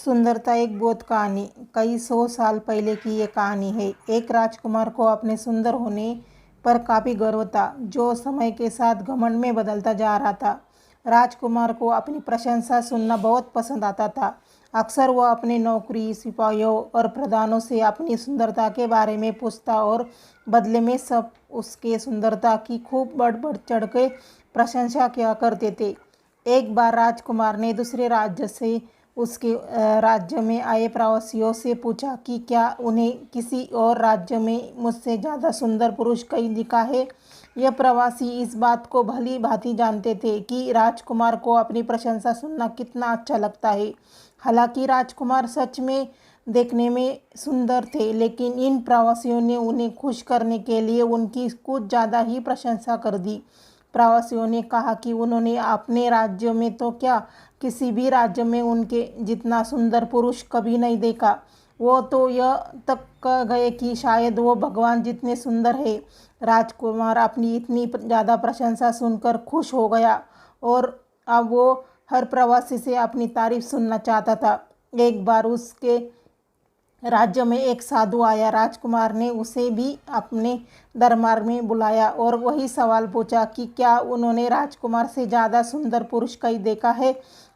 सुंदरता एक बोध कहानी। कई सौ साल पहले की ये कहानी है। एक राजकुमार को अपने सुंदर होने पर काफ़ी गर्व था, जो समय के साथ घमंड में बदलता जा रहा था। राजकुमार को अपनी प्रशंसा सुनना बहुत पसंद आता था। अक्सर वह अपने नौकरी, सिपाहियों और प्रधानों से अपनी सुंदरता के बारे में पूछता और बदले में सब उसके सुंदरता की खूब बढ़ चढ़ के प्रशंसा किया करते थे। एक बार राजकुमार ने दूसरे राज्य से उसके राज्य में आए प्रवासियों से पूछा कि क्या उन्हें किसी और राज्य में मुझसे ज़्यादा सुंदर पुरुष कहीं दिखा है। यह प्रवासी इस बात को भली भांति जानते थे कि राजकुमार को अपनी प्रशंसा सुनना कितना अच्छा लगता है। हालांकि राजकुमार सच में देखने में सुंदर थे, लेकिन इन प्रवासियों ने उन्हें खुश करने के लिए उनकी कुछ ज़्यादा ही प्रशंसा कर दी। प्रवासियों ने कहा कि उन्होंने अपने राज्य में तो क्या, किसी भी राज्य में उनके जितना सुंदर पुरुष कभी नहीं देखा। वो तो यह तक कह गए कि शायद वो भगवान जितने सुंदर है। राजकुमार अपनी इतनी ज़्यादा प्रशंसा सुनकर खुश हो गया और अब वो हर प्रवासी से अपनी तारीफ सुनना चाहता था। एक बार उसके राज्य में एक साधु आया। राजकुमार ने उसे भी अपने दरबार में बुलाया और वही सवाल पूछा कि क्या उन्होंने राजकुमार से ज़्यादा सुंदर पुरुष कहीं देखा है।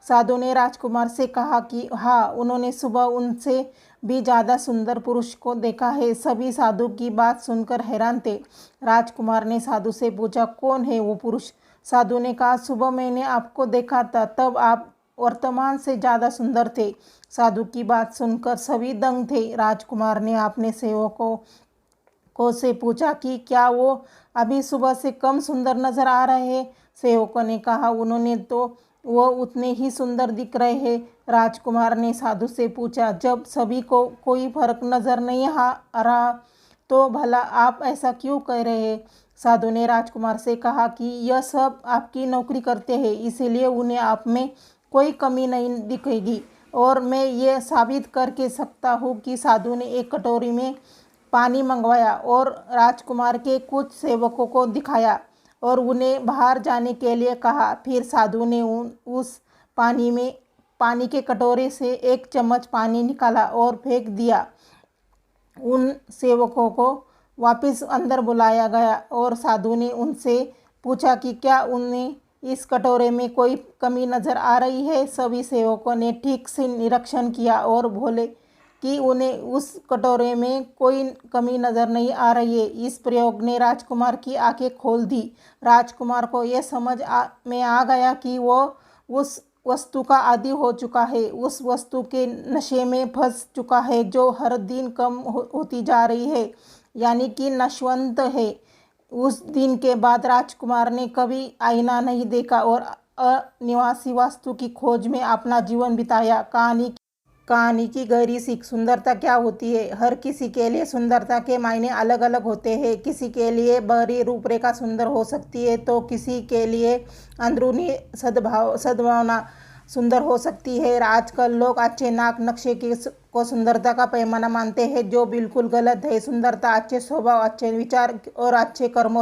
साधु ने राजकुमार से कहा कि हाँ, उन्होंने सुबह उनसे भी ज़्यादा सुंदर पुरुष को देखा है। सभी साधु की बात सुनकर हैरान थे। राजकुमार ने साधु से पूछा, कौन है वो पुरुष। साधु ने कहा, सुबह मैंने आपको देखा था, तब आप वर्तमान से ज़्यादा सुंदर थे। साधु की बात सुनकर सभी दंग थे। राजकुमार ने अपने सेवकों को से पूछा कि क्या वो अभी सुबह से कम सुंदर नजर आ रहे हैं। सेवकों ने कहा, उन्होंने तो वो उतने ही सुंदर दिख रहे हैं। राजकुमार ने साधु से पूछा, जब सभी को कोई फर्क नजर नहीं आ रहा तो भला आप ऐसा क्यों कह रहे हैं। साधु ने राजकुमार से कहा कि यह सब आपकी नौकरी करते हैं, इसीलिए उन्हें आप में कोई कमी नहीं दिखेगी। और मैं ये साबित करके सकता हूँ कि साधु ने एक कटोरी में पानी मंगवाया और राजकुमार के कुछ सेवकों को दिखाया और उन्हें बाहर जाने के लिए कहा। फिर साधु ने उस पानी के कटोरे से एक चम्मच पानी निकाला और फेंक दिया। उन सेवकों को वापस अंदर बुलाया गया और साधु ने उनसे पूछा कि क्या उन्हें इस कटोरे में कोई कमी नज़र आ रही है। सभी सेवकों ने ठीक से निरीक्षण किया और बोले कि उन्हें उस कटोरे में कोई कमी नज़र नहीं आ रही है। इस प्रयोग ने राजकुमार की आंखें खोल दी। राजकुमार को यह समझ में आ गया कि वो उस वस्तु का आदी हो चुका है, उस वस्तु के नशे में फंस चुका है जो हर दिन कम होती जा रही है, यानी कि नशवंत है। उस दिन के बाद राजकुमार ने कभी आईना नहीं देखा और अनिवासी वस्तु की खोज में अपना जीवन बिताया। कहानी की गहरी सीख, सुंदरता क्या होती है। हर किसी के लिए सुंदरता के मायने अलग अलग होते हैं। किसी के लिए बाहरी रूपरेखा सुंदर हो सकती है तो किसी के लिए अंदरूनी सद्भावना सुंदर हो सकती है। आजकल लोग अच्छे नाक नक्शे को सुंदरता का पैमाना मानते हैं, जो बिल्कुल गलत है। सुंदरता अच्छे स्वभाव, अच्छे विचार और अच्छे कर्मों